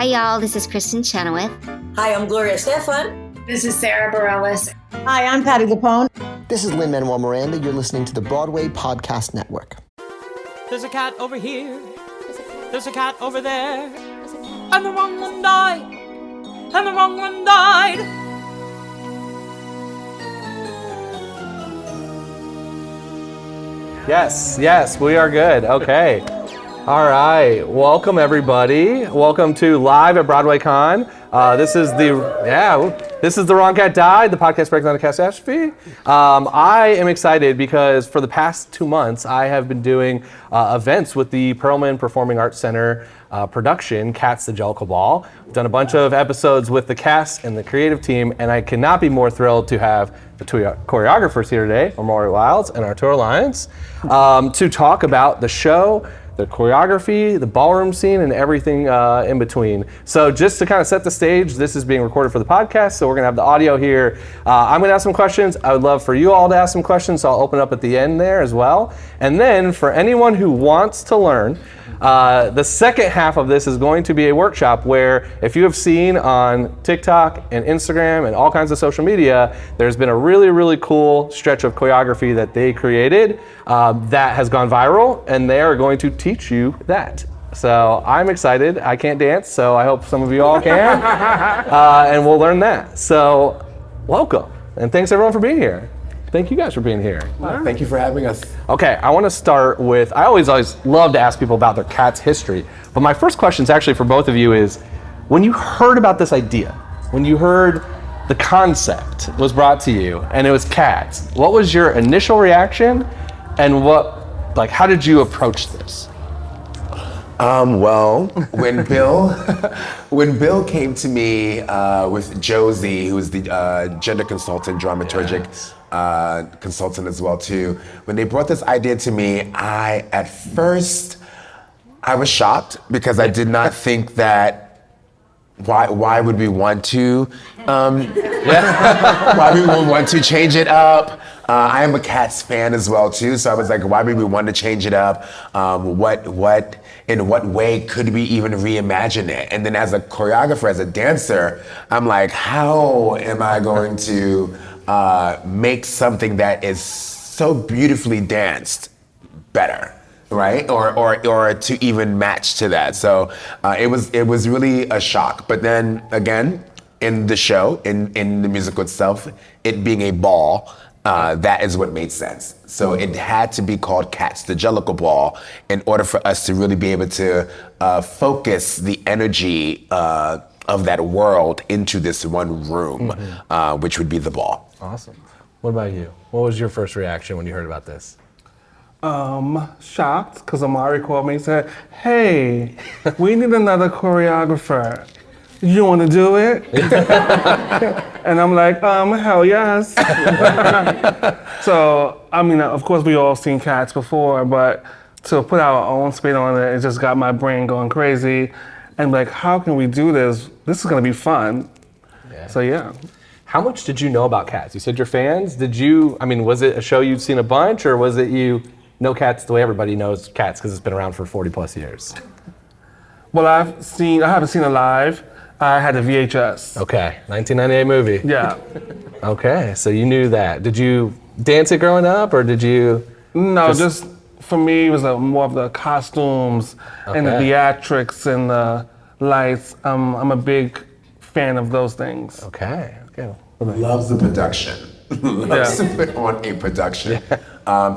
Hi, y'all. This is Kristen Chenoweth. Hi, I'm Gloria Stefan. This is Sarah Bareilles. Hi, I'm Patty Lapone. This is Lin-Manuel Miranda. You're listening to the Broadway Podcast Network. There's a cat over here. There's a cat over there. And the wrong one died. And the wrong one died. Yes, we are good. Okay. All right. Welcome, everybody. Welcome to Live at BroadwayCon. This is The Wrong Cat Died, the podcast breaks down the catastrophe. I am excited because for the past 2 months, I have been doing events with the Perelman Performing Arts Center production, Cats, the Jellicle Ball. We've done a bunch of episodes with the cast and the creative team, and I cannot be more thrilled to have the two choreographers here today, Omari Wiles and Arturo Lyons, to talk about the show, the choreography, the ballroom scene, and everything in between. So just to kind of set the stage, this is being recorded for the podcast, so we're gonna have the audio here. I'm gonna ask some questions. I would love for you all to ask some questions, so I'll open up at the end there as well. And then for anyone who wants to learn, the second half of this is going to be a workshop where, if you have seen on TikTok and Instagram and all kinds of social media, there's been a really, really cool stretch of choreography that they created that has gone viral, and they are going to teach you that. So I'm excited. I can't dance, so I hope some of you all can, and we'll learn that. So welcome, and thanks everyone for being here. Thank you guys for being here. Thank you for having us. Okay, I want to start with, I always love to ask people about their cat's history, but my first question is actually for both of you is, when you heard about this idea, when you heard the concept was brought to you and it was cats, what was your initial reaction, and how did you approach this? Well, when Bill came to me with Josie, who was the gender consultant, dramaturgic consultant as well too, when they brought this idea to me, at first I was shocked because I did not think that. Why would we want to? Why we would want to change it up? I am a Cats fan as well too, so I was like, why would we want to change it up? In what way could we even reimagine it? And then as a choreographer, as a dancer, I'm like, how am I going to make something that is so beautifully danced better? Right, or to even match to that. So it was really a shock. But then again, in the show, in the musical itself, it being a ball, that is what made sense. So it had to be called Cats, the Jellicle Ball, in order for us to really be able to focus the energy of that world into this one room, which would be the ball. Awesome. What about you? What was your first reaction when you heard about this? Shocked, because Omari called me and said, hey, we need another choreographer. You want to do it? And I'm like, hell yes. So, I mean, of course we all seen Cats before, but to put our own spin on it, it just got my brain going crazy. And like, how can we do this? This is gonna be fun. Yeah. So yeah. How much did you know about Cats? You said you're fans. Was it a show you'd seen a bunch, or was it you know Cats the way everybody knows Cats because it's been around for 40 plus years? Well, I haven't seen it live. I had a VHS. Okay, 1998 movie. Yeah. Okay, so you knew that. Did you dance it growing up, or did you? No, just for me, it was more of the costumes and the theatrics and the lights. I'm a big fan of those things. Okay. Loves the production. Loves to put on a production.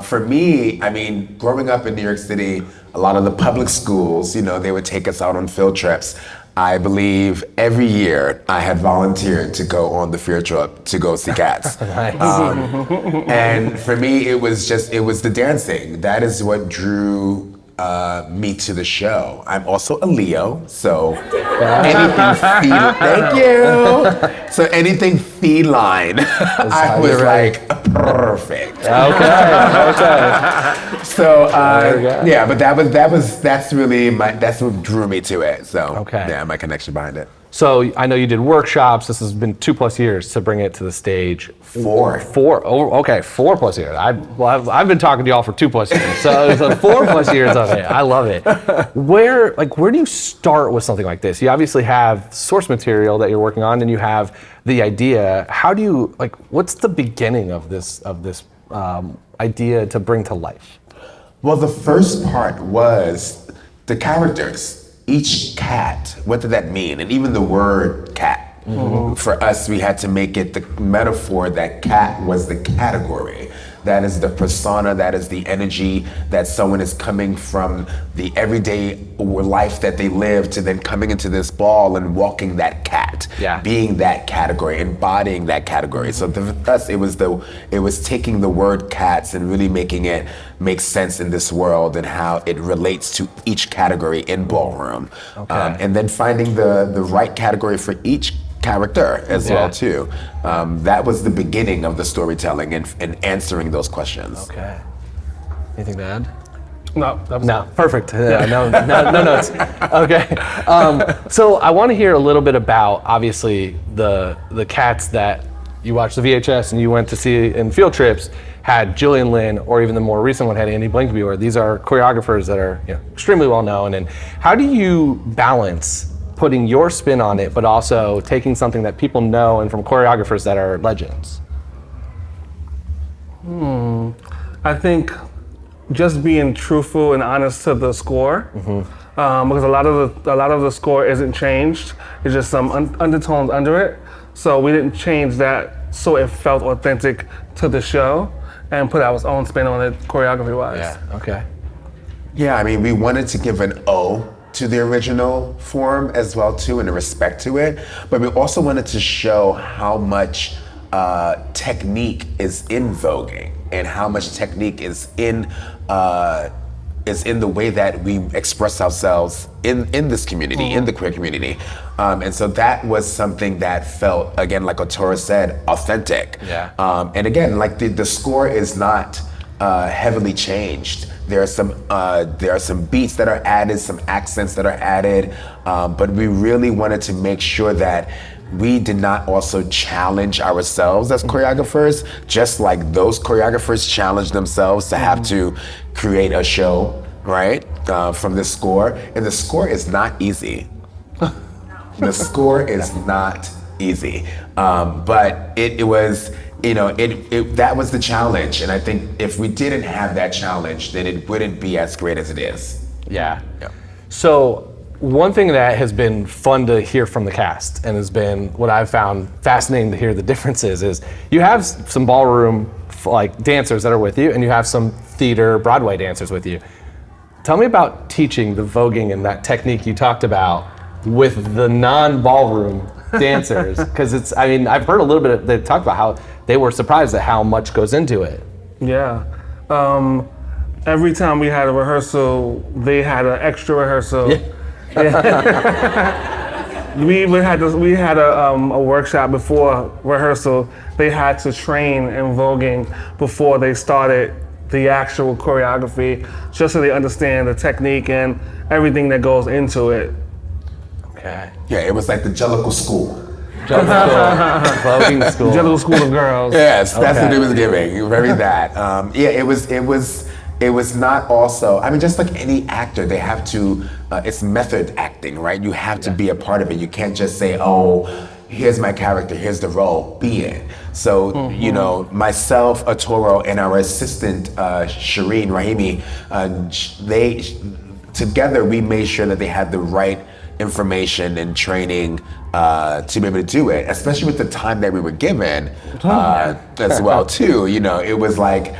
For me, I mean, growing up in New York City, a lot of the public schools, they would take us out on field trips. I believe every year I had volunteered to go on the field trip to go see Cats. And for me, it was the dancing. That is what drew me to the show. I'm also a Leo, so thank you. So anything feline, I was like, perfect. Okay. So but that's what drew me to it. So my connection behind it. So I know you did workshops. This has been 2+ years to bring it to the stage. 4. Oh, okay, 4+ years. I've been talking to y'all for 2+ years, so it's 4+ years of it. I love it. Where do you start with something like this? You obviously have source material that you're working on, and you have the idea. How do you what's the beginning of this idea to bring to life? Well, the first part was the characters. Each cat, what did that mean? And even the word cat. For us, we had to make it the metaphor that cat was the category. That is the persona, that is the energy that someone is coming from the everyday life that they live to then coming into this ball and walking that cat, being that category, embodying that category. So for us, it was taking the word cats and really making it make sense in this world and how it relates to each category in ballroom. And then finding the right category for each character as well too. That was the beginning of the storytelling and answering those questions. Okay. Anything to add? No. Perfect. No notes. Okay. So I want to hear a little bit about obviously the cats that you watched the VHS and you went to see in field trips had Jillian Lynn, or even the more recent one had Andy Blinkby, or these are choreographers that are extremely well known. And how do you balance putting your spin on it, but also taking something that people know and from choreographers that are legends? I think just being truthful and honest to the score, because a lot of the score isn't changed. It's just some undertones under it. So we didn't change that, so it felt authentic to the show, and put our own spin on it choreography-wise. Yeah. Okay. Yeah, I mean, we wanted to give an O to the original form as well too, and a respect to it, but we also wanted to show how much technique is in voguing and how much technique is in the way that we express ourselves in this community, in the queer community. And so that was something that felt, again, like Arturo said, authentic. And again, like the score is not heavily changed. There are some beats that are added, some accents that are added, but we really wanted to make sure that we did not also challenge ourselves as choreographers, just like those choreographers challenged themselves to have to create a show, right, from this score. And the score is not easy. The score is not easy, but it was, that was the challenge. And I think if we didn't have that challenge, then it wouldn't be as great as it is. Yeah. So one thing that has been fun to hear from the cast, and has been what I've found fascinating to hear the differences, is you have some ballroom dancers that are with you, and you have some theater Broadway dancers with you. Tell me about teaching the voguing and that technique you talked about with the non-ballroom dancers, because I've heard a little bit they talked about how they were surprised at how much goes into it. Yeah. Every time we had a rehearsal, they had an extra rehearsal. We had a workshop before rehearsal. They had to train in voguing before they started the actual choreography, just so they understand the technique and everything that goes into it. Okay. Yeah, it was like the Jellicle School. Voguing school. Jellicle School of Girls. Yes, that's what it was giving. Very that. It was not also, just like any actor, they have to, it's method acting, right? You have to be a part of it. You can't just say, oh, here's my character, here's the role, be it. So, myself, Arturo, and our assistant, Shireen Rahimi, together we made sure that they had the right information and training to be able to do it, especially with the time that we were given as well too. It was like,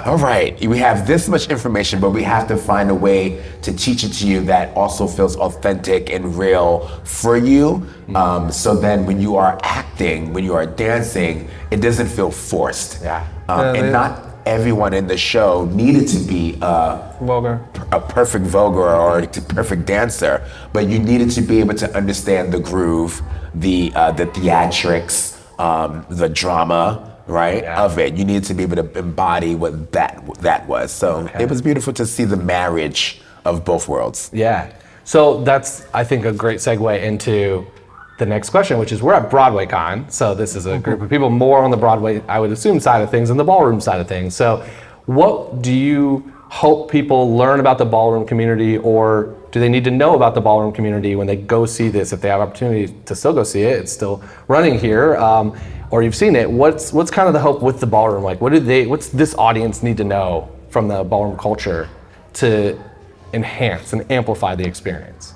all right, we have this much information, but we have to find a way to teach it to you that also feels authentic and real for you. So then when you are acting, when you are dancing, it doesn't feel forced. And not everyone in the show needed to be a perfect voguer or a perfect dancer, but you needed to be able to understand the groove, the theatrics, the drama, right, of it. You needed to be able to embody what that was. So it was beautiful to see the marriage of both worlds. Yeah. So that's, I think, a great segue into the next question, which is we're at BroadwayCon. So this is a group of people more on the Broadway, I would assume, side of things and the ballroom side of things. So what do you hope people learn about the ballroom community, or do they need to know about the ballroom community when they go see this? If they have opportunity to still go see it, it's still running here, or you've seen it. What's kind of the hope with the ballroom? Like, what's this audience need to know from the ballroom culture to enhance and amplify the experience?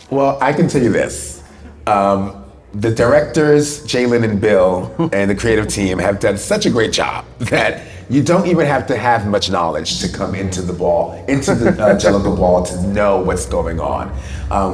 Well, I can tell you this. The directors, Jalen and Bill, and the creative team have done such a great job that you don't even have to have much knowledge to come into the Jellicle Ball to know what's going on.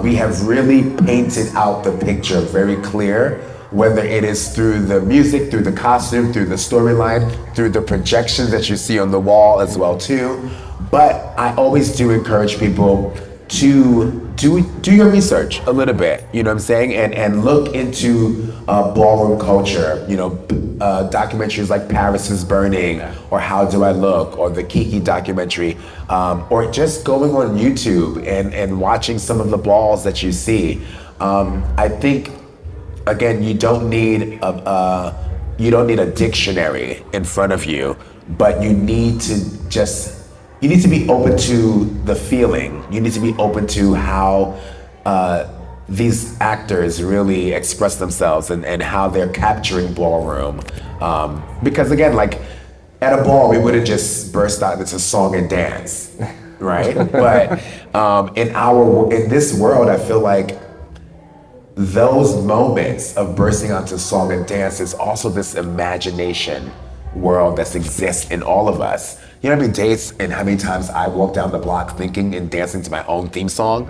We have really painted out the picture very clear, whether it is through the music, through the costume, through the storyline, through the projections that you see on the wall as well too. But I always do encourage people to do your research a little bit, you know what I'm saying, and look into ballroom culture, documentaries like Paris is Burning, or How Do I Look, or the Kiki documentary, or just going on YouTube and watching some of the balls that you see. I think, again, you don't need a dictionary in front of you, but you need to be open to the feeling. You need to be open to how these actors really express themselves and how they're capturing ballroom. Because again, like at a ball, we wouldn't just burst out into song and dance, right? But in this world, I feel like those moments of bursting out into song and dance is also this imagination world that exists in all of us. You know how many days and how many times I walk down the block thinking and dancing to my own theme song?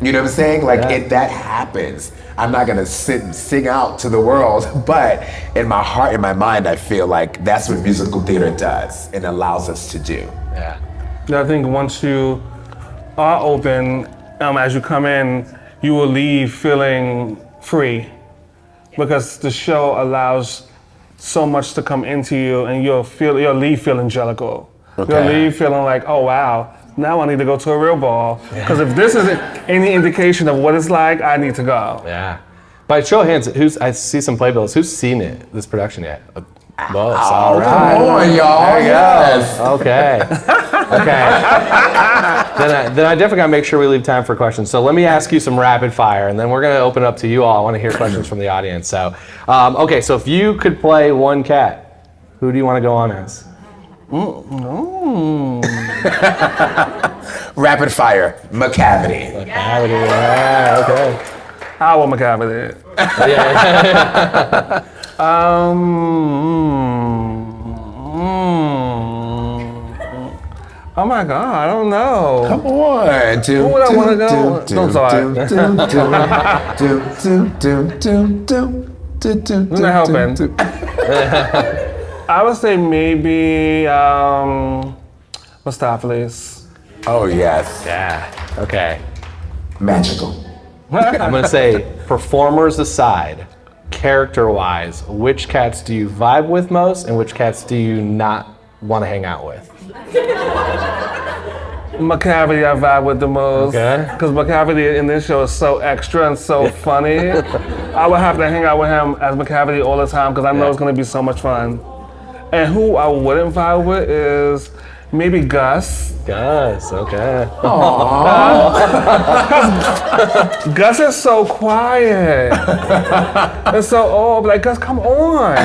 You know what I'm saying? Like, that happens. I'm not gonna sit and sing out to the world, but in my heart, in my mind, I feel like that's what musical theater does and allows us to do. Yeah, I think once you are open, as you come in, you will leave feeling free, because the show allows so much to come into you, and you'll leave feeling Jellicle. Okay. You'll leave feeling like, oh wow, now I need to go to a real ball. Because if this isn't any indication of what it's like, I need to go. Yeah. By show of hands, I see some playbills. Who's seen this production yet? Most. All right. Come on, y'all. There you Yes. go. Okay. Then I definitely gotta make sure we leave time for questions. So let me ask you some rapid fire, and then we're gonna open up to you all. I want to hear questions from the audience. So, okay. So if you could play one cat, who do you want to go on as? Rapid fire, McCavity. McCavity. Yeah. Okay. Our McCavity. Yeah. Oh my God, I don't know. Come on. Who would I want to go? No, sorry. Who's not helping? I would say maybe Mustapheles. Oh, yes. Yeah. Okay. Magical. I'm gonna say, performers aside, character-wise, which cats do you vibe with most, and which cats do you not want to hang out with? McCavity I vibe with the most. Okay. Because McCavity in this show is so extra and so funny. I would have to hang out with him as McCavity all the time, because I know it's going to be so much fun. And who I wouldn't vibe with is maybe Gus. Gus, okay. Gus is so quiet. It's so old. Like, Gus, come on.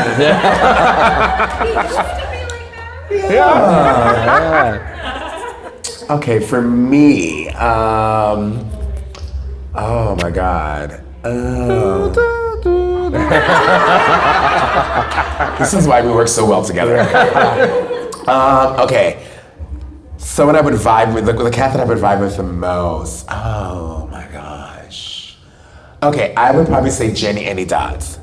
Yeah. Okay, for me, oh my God. This is why we work so well together. Okay, so when I would vibe with, the cat that I would vibe with the most, oh my gosh. Okay, I would probably say Jenny Annie Dodds.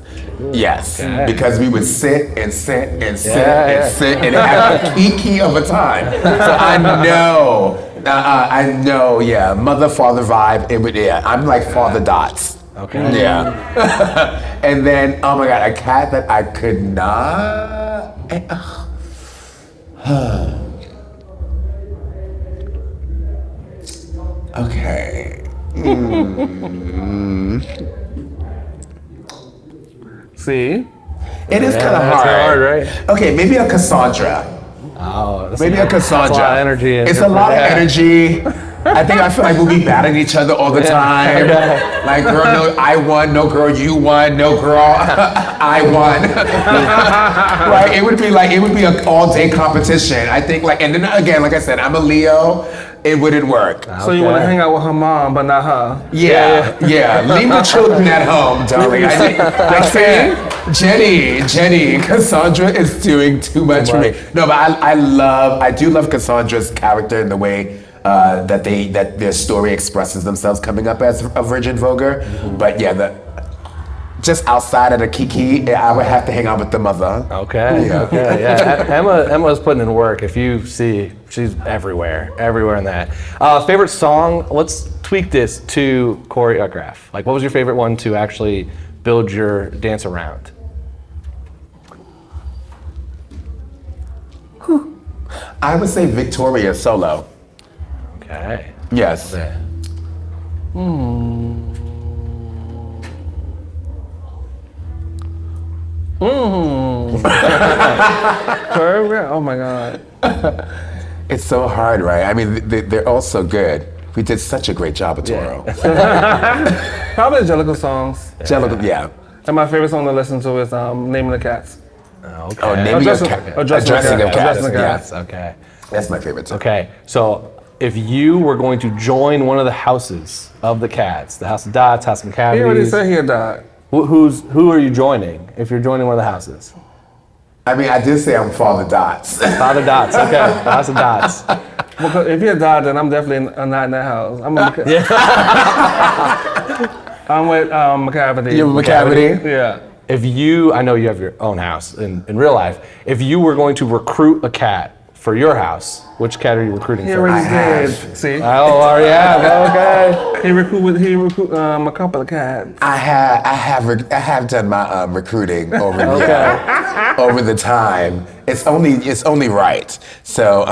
Yes, because we would sit and sit and sit and sit and have a kiki of a time. So I know, mother, father vibe, I'm like Father Dots. Okay. Yeah. And then, oh my God, a cat that I could not. Okay. See? It is kind of that's hard. hard, right? Okay, maybe a Cassandra. Oh, that's Maybe a Cassandra. That's a lot of energy. It's a lot of energy. I feel like we'll be battling each other all the time. Like, girl, no, I won. No, girl, you won. No, girl, I won. Right? It would be an all-day competition. I think, and then again, like I said, I'm a Leo. It wouldn't work. So you want to hang out with her mom, but not her? Yeah. Leave the children at home, darling. I can't. Jenny, Cassandra is doing too much for me. No, but I do love Cassandra's character and the way that their story expresses themselves coming up as a virgin voguer. Mm-hmm. But yeah, just outside of the Kiki, I would have to hang out with the mother. Okay. Emma's putting in work. If you see, she's everywhere in that. Favorite song? Let's tweak this to choreograph. Like, what was your favorite one to actually build your dance around? I would say Victoria solo. Okay. Yes. Oh my God. It's so hard, right? I mean, they're all so good. We did such a great job, Arturo. Probably Jellicle songs. Jellicle, yeah. And my favorite song to listen to is Naming the Cats. Okay. Oh, naming of cats. Addressing of cats. Yes. Okay. That's my favorite song. Okay. So, if you were going to join one of the houses of the cats, the House of Dots, House of He Cavities, already said he had died. who are you joining if you're joining one of the houses? I mean, I did say I'm Father Dots. Father Dots. Okay. House of Dots. Because if he had died, then I'm definitely not in that house. I'm with McCavity. You're McCavity? Yeah. If you, I know you have your own house in real life. If you were going to recruit a cat for your house, which cat are you recruiting He for? already did. See? Oh, yeah. Okay. He recruit a couple of cats. I have done my recruiting over the time. It's only right. So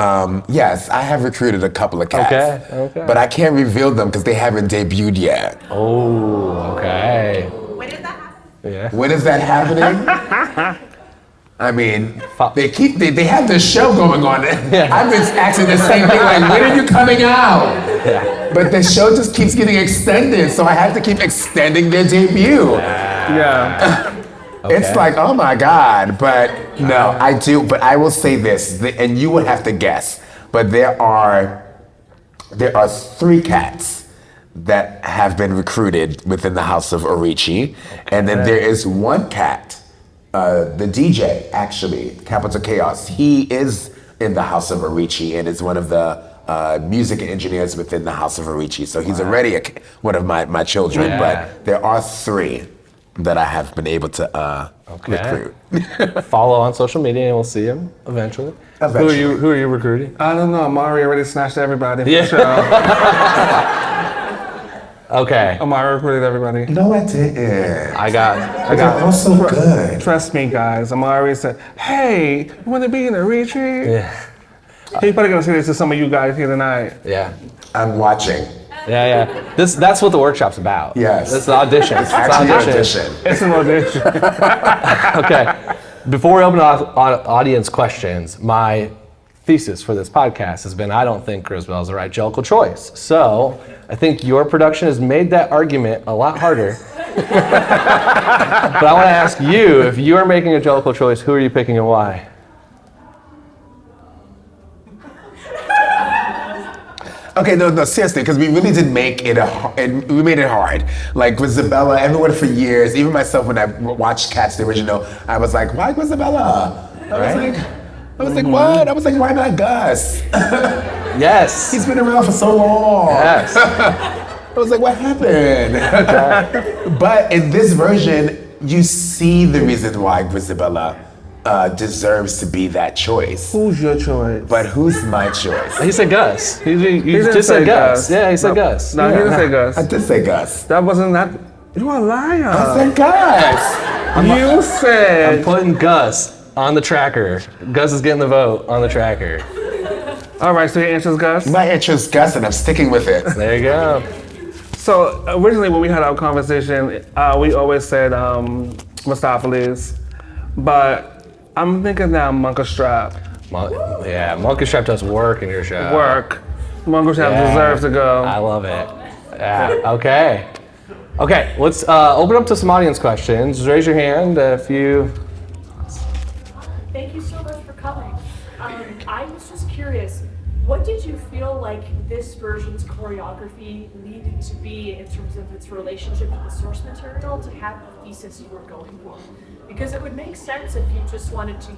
yes, I have recruited a couple of cats. Okay. But I can't reveal them because they haven't debuted yet. Oh, okay. When did that happen? Yeah. When is that happening? I mean, they have this show going on. I've been asking the same thing, like, when are you coming out? Yeah. But the show just keeps getting extended, so I have to keep extending their debut. Yeah. It's like, oh my God. But no, I do. But I will say this, and you would have to guess, but there are 3 cats that have been recruited within the House of Orici. And then there is 1 cat, the DJ, actually, Capital Chaos. He is in the House of Orici and is one of the music engineers within the House of Orici. So he's already one of my children, but there are 3 that I have been able to recruit. Follow on social media and we'll see him eventually. Who are you recruiting? I don't know. Omari already snatched everybody. Yeah. Sure. Okay. Omari recruited everybody. No, I didn't. I got. They're all so good. Trust me, guys. Omari said, "Hey, you want to be in a retreat?" Yeah. He's probably gonna say this to some of you guys here tonight. Yeah. I'm watching. Yeah. That's what the workshop's about. Yes. It's the audition. It's actually an audition. It's an audition. Okay. Before we open audience questions, my thesis for this podcast has been I don't think Grisbell is the right Jellicle choice. So I think your production has made that argument a lot harder. But I want to ask you, if you are making a Jellicle choice, who are you picking and why? Okay, no, seriously, because we really did make it we made it hard. Like with Isabella, everyone for years, even myself when I watched Cats the original, I was like, why Isabella? I was like, what? I was like, why not Gus? Yes. He's been around for so long. Yes. I was like, what happened? But in this version, you see the reason why Grisabella deserves to be that choice. Who's your choice? But who's my choice? He said Gus. He didn't just say said Gus. Gus. Yeah, he said Gus. No, he didn't say Gus. I did say Gus. That wasn't that. You are a liar. I said Gus. You said. I'm putting Gus on the tracker. Gus is getting the vote on the tracker. All right, so your answer is Gus? My answer is Gus, and I'm sticking with it. There you go. So originally when we had our conversation, we always said Mistopheles, but I'm thinking now Monkestrap. Monkestrap does work in your show. Monkestrap deserves to go. I love it. Yeah. Okay. Okay. Let's open up to some audience questions. Just raise your hand if you. Thank you so much for coming. I was just curious, what did you feel like this version's choreography needed to be in terms of its relationship to the source material to have the thesis you were going for? Because it would make sense if you just wanted to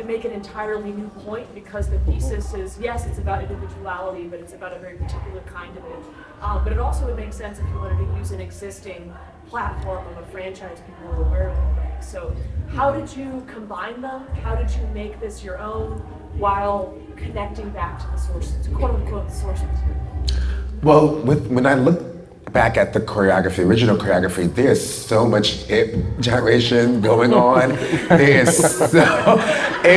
make an entirely new point, because the thesis is, yes, it's about individuality, but it's about a very particular kind of it. But it also would make sense if you wanted to use an existing platform of a franchise people were aware of already. So how did you combine them? How did you make this your own while connecting back to the source, to quote unquote the source material? Well, when I look back at the choreography, original choreography, there's so much hip gyration going on. It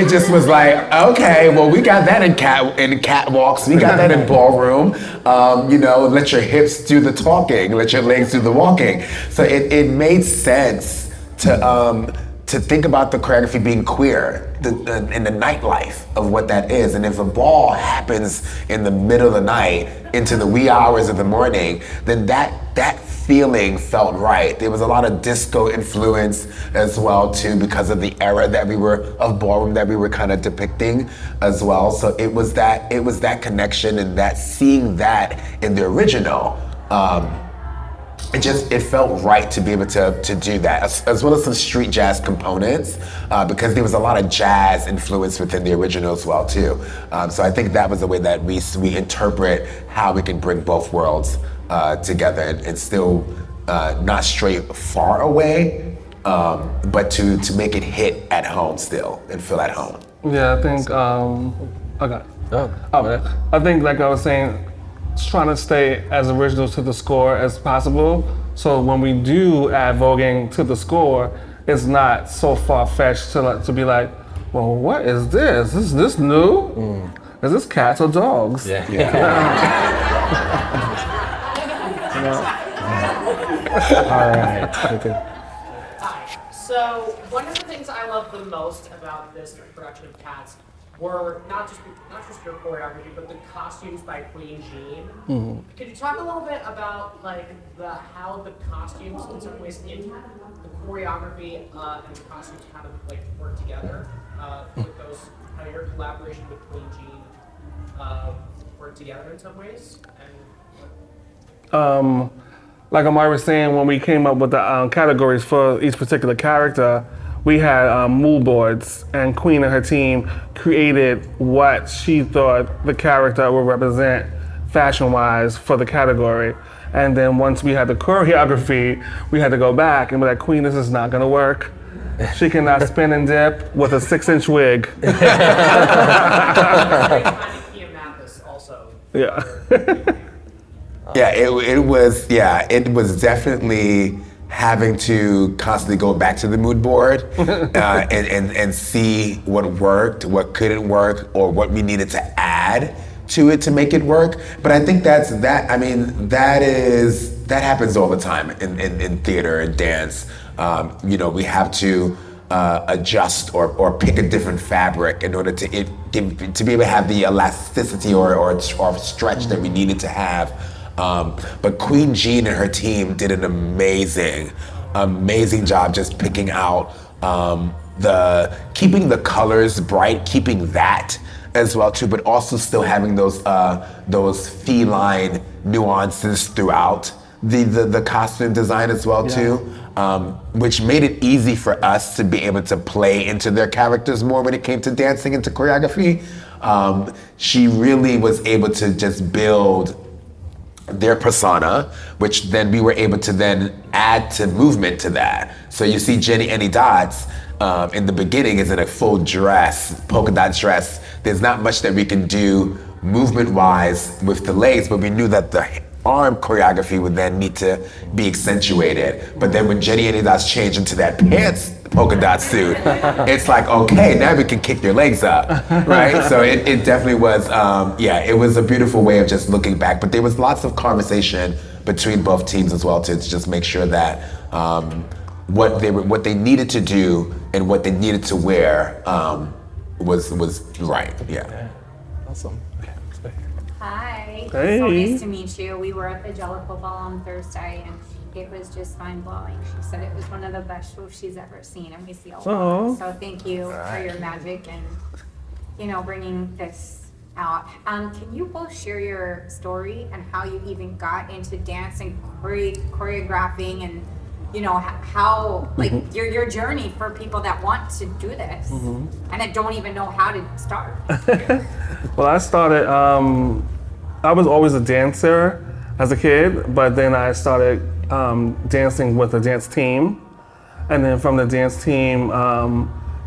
just was like, okay, well, we got that in catwalks, we got that in ballroom. Let your hips do the talking, let your legs do the walking. So it made sense to think about the choreography being queer in the nightlife of what that is. And if a ball happens in the middle of the night into the wee hours of the morning, then that feeling felt right. There was a lot of disco influence as well too, because of the era of ballroom that we were kind of depicting as well. So it was that connection, and that seeing that in the original, it felt right to be able to do that, as well as some street jazz components, because there was a lot of jazz influence within the original as well too. So I think that was the way that we interpret how we can bring both worlds together and still not stray far away, but to make it hit at home still and feel at home. Yeah, I think, I think, like I was saying, trying to stay as original to the score as possible. So when we do add voguing to the score, it's not so far-fetched to be like, well, what is this? Is this new? Is this cats or dogs? Yeah. All right. So one of the things I love the most about this production of Cats were not just your choreography, but the costumes by Queen Jean. Could you talk a little bit about how the costumes in some ways in the choreography and the costumes kind of work together? With those, how your collaboration with Queen Jean work together in some ways? Like Omari was saying, when we came up with the categories for each particular character, we had mood boards, and Queen and her team created what she thought the character would represent fashion-wise for the category. And then once we had the choreography, we had to go back and be like, Queen, this is not gonna work. She cannot spin and dip with a 6-inch wig. Yeah. Yeah, it was definitely having to constantly go back to the mood board and see what worked, what couldn't work, or what we needed to add to it to make it work. But I think that happens all the time in theater and dance. We have to adjust or pick a different fabric in order to be able to have the elasticity or stretch that we needed to have. But Queen Jean and her team did an amazing job just picking out keeping the colors bright, keeping that as well too, but also still having those feline nuances throughout the costume design as well too, which made it easy for us to be able to play into their characters more when it came to dancing and to choreography. She really was able to just build their persona, which then we were able to then add to movement to that. So you see Jenny Any Dots in the beginning is in a full dress, polka dot dress. There's not much that we can do movement-wise with the legs, but we knew that arm choreography would then need to be accentuated. But then when Jenny Any Dots changed into that pants polka dot suit, it's like, okay, now we can kick your legs up, right? So it definitely was, it was a beautiful way of just looking back. But there was lots of conversation between both teams as well to just make sure that what they needed to do and what they needed to wear was right. Yeah. Awesome. Hi. Hey. So nice to meet you. We were at the Jellicle Ball on Thursday, and it was just mind-blowing. She said it was one of the best shows she's ever seen, and we see a lot. Oh. So thank you for your magic and, bringing this out. Can you both share your story and how you even got into dance and choreographing and, how, your journey for people that want to do this and that don't even know how to start? Well, I started, I was always a dancer as a kid, but then I started dancing with a dance team. And then from the dance team,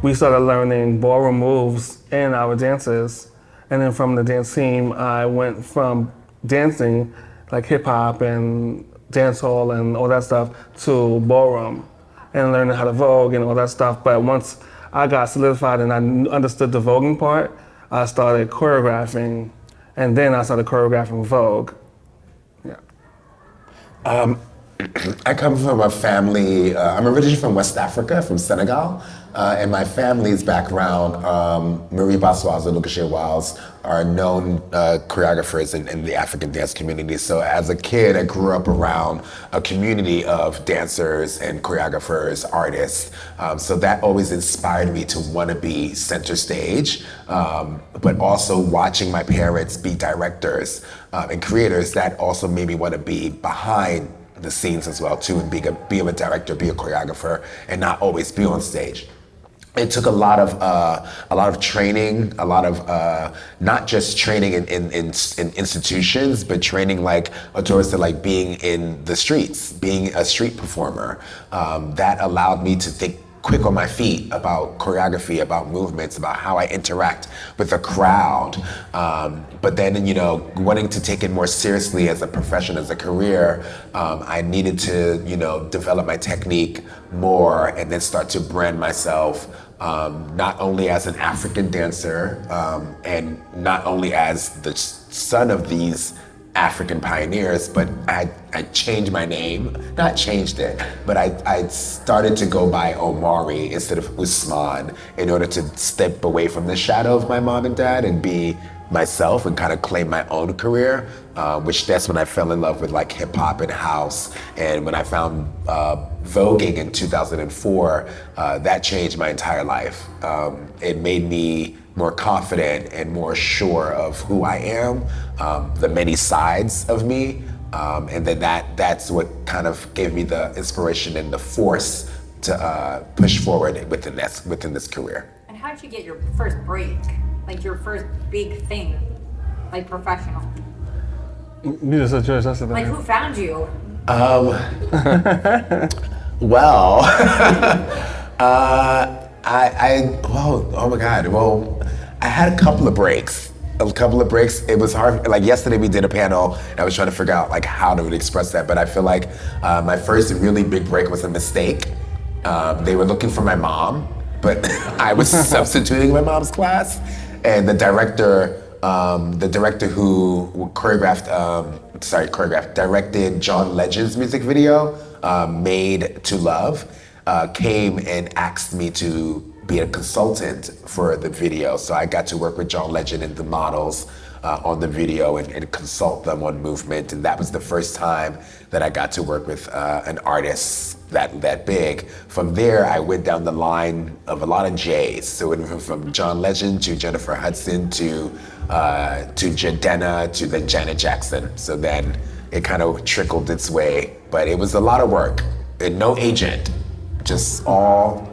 we started learning ballroom moves in our dances. And then from the dance team, I went from dancing like hip hop and dance hall and all that stuff to ballroom and learning how to vogue and all that stuff. But once I got solidified and I understood the voguing part, I started choreographing, and then I started choreographing Vogue. Yeah. I come from a family, I'm originally from West Africa, from Senegal, and my family's background, Marie Bassoise and Lucas Wiles are known choreographers in the African dance community. So as a kid, I grew up around a community of dancers and choreographers, artists. So that always inspired me to want to be center stage, but also watching my parents be directors and creators, that also made me want to be behind the scenes as well too, and be a director, be a choreographer, and not always be on stage. It took a lot of training, a lot of not just training in institutions, but training like Arturo said, like being in the streets, being a street performer. That allowed me to think quick on my feet about choreography, about movements, about how I interact with a crowd. But then, wanting to take it more seriously as a profession, as a career, I needed to, develop my technique more and then start to brand myself not only as an African dancer and not only as the son of these African pioneers, but I changed my name, not changed it, but I started to go by Omari instead of Usman in order to step away from the shadow of my mom and dad and be myself and kind of claim my own career, which that's when I fell in love with like hip hop and house. And when I found voguing in 2004, that changed my entire life. It made me more confident and more sure of who I am, the many sides of me, and then that's what kind of gave me the inspiration and the force to push forward within this career. And how did you get your first break? Like your first big thing, like professional? You just said George, that's the thing. Like who found you? Well, oh my God. Well, I had a couple of breaks. It was hard. Like yesterday we did a panel and I was trying to figure out like how to express that. But I feel like my first really big break was a mistake. They were looking for my mom, but I was substituting my mom's class. And the director who directed John Legend's music video, Made to Love, came and asked me to be a consultant for the video. So I got to work with John Legend and the models on the video and consult them on movement. And that was the first time that I got to work with an artist that big. From there, I went down the line of a lot of J's. So it went from John Legend to Jennifer Hudson to Jadena to then Janet Jackson. So then it kind of trickled its way, but it was a lot of work and no agent, just all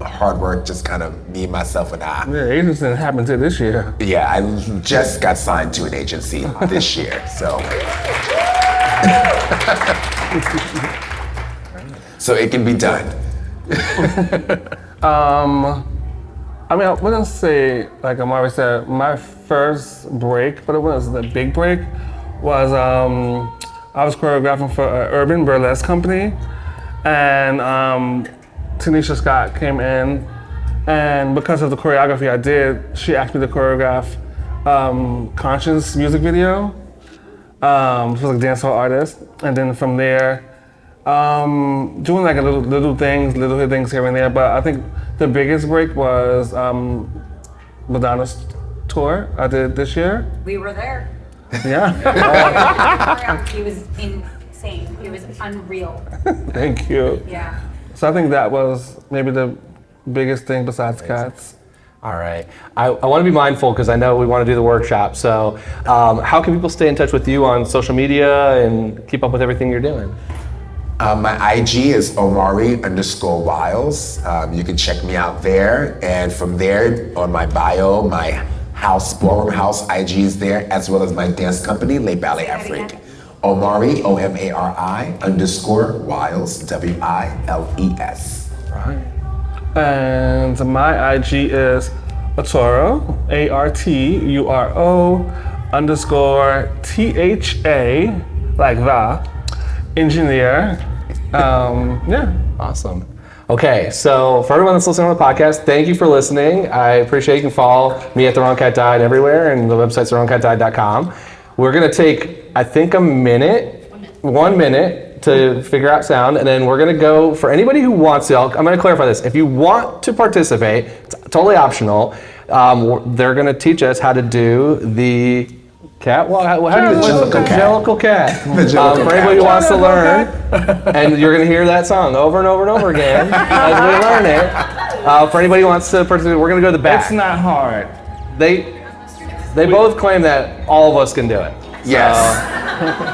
hard work, just kind of me, myself, and I. Yeah, agency didn't happen to this year. Yeah, I just got signed to an agency this year, so. So it can be done. I mean, I wouldn't say, like Omari said, my first break, but it was the big break, was I was choreographing for an urban burlesque company, and Tanisha Scott came in, and because of the choreography I did, she asked me to choreograph Conscience music video. She was like a dancehall artist, and then from there, doing like little things here and there. But I think the biggest break was Madonna's tour I did this year. We were there. Yeah. Choreography was insane. It was unreal. Thank you. Yeah. So I think that was maybe the biggest thing besides cats. All right. I want to be mindful because I know we want to do the workshop. So how can people stay in touch with you on social media and keep up with everything you're doing? My IG is Omari_Wiles. You can check me out there. And from there, on my bio, my Ballroom House IG is there, as well as my dance company, Les Ballet Afrique. Omari, OMARI_Wiles, WILES. Right. And my IG is Arturo, ARTURO_THA, like the, engineer. Yeah. Awesome. Okay, so for everyone that's listening on the podcast, thank you for listening. I appreciate you can follow me at The Wrong Cat Died everywhere, and the website's thewrongcatdied.com. We're gonna take, I think, 1 minute to figure out sound, and then we're gonna go, for anybody who wants to, I'm gonna clarify this. If you want to participate, it's totally optional. They're gonna teach us how to do the catwalk. How do you Jellicle cat. For anybody who wants to learn, and you're gonna hear that song over and over and over again as we learn it. For anybody who wants to participate, we're gonna go to the back. It's not hard. They both claim that all of us can do it. Yes.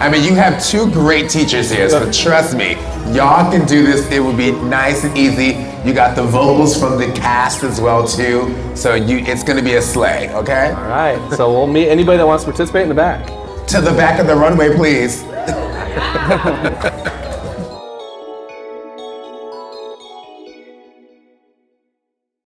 I mean, you have two great teachers here, so trust me, y'all can do this. It will be nice and easy. You got the vocals from the cast as well too, so it's gonna be a sleigh, okay? All right, so we'll meet anybody that wants to participate in the back. To the back of the runway, please.